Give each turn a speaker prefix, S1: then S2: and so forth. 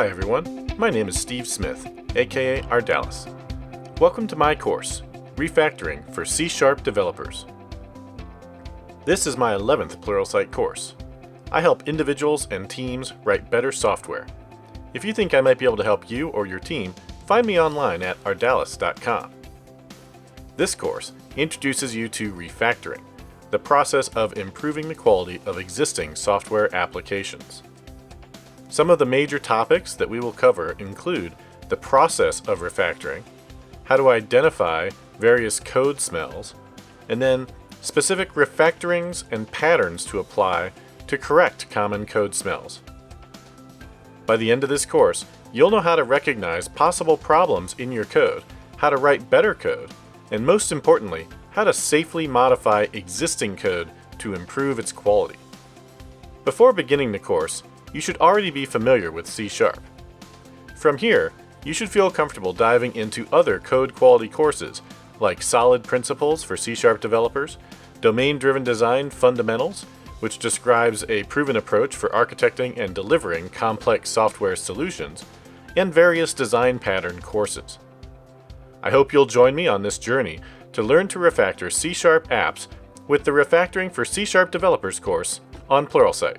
S1: Hi everyone, my name is Steve Smith, aka Ardalis. Welcome to my course, Refactoring for C# Developers. This is my 11th Pluralsight course. I help individuals and teams write better software. If you think I might be able to help you or your team, find me online at ardalis.com. This course introduces you to refactoring, the process of improving the quality of existing software applications. Some of the major topics that we will cover include the process of refactoring, how to identify various code smells, and then specific refactorings and patterns to apply to correct common code smells. By the end of this course, you'll know how to recognize possible problems in your code, how to write better code, and most importantly, how to safely modify existing code to improve its quality. Before beginning the course, you should already be familiar with C#. From here, you should feel comfortable diving into other code quality courses like Solid Principles for C# developers, Domain-Driven Design Fundamentals, which describes a proven approach for architecting and delivering complex software solutions, and various design pattern courses. I hope you'll join me on this journey to learn to refactor C# apps with the Refactoring for C# Developers course on Pluralsight.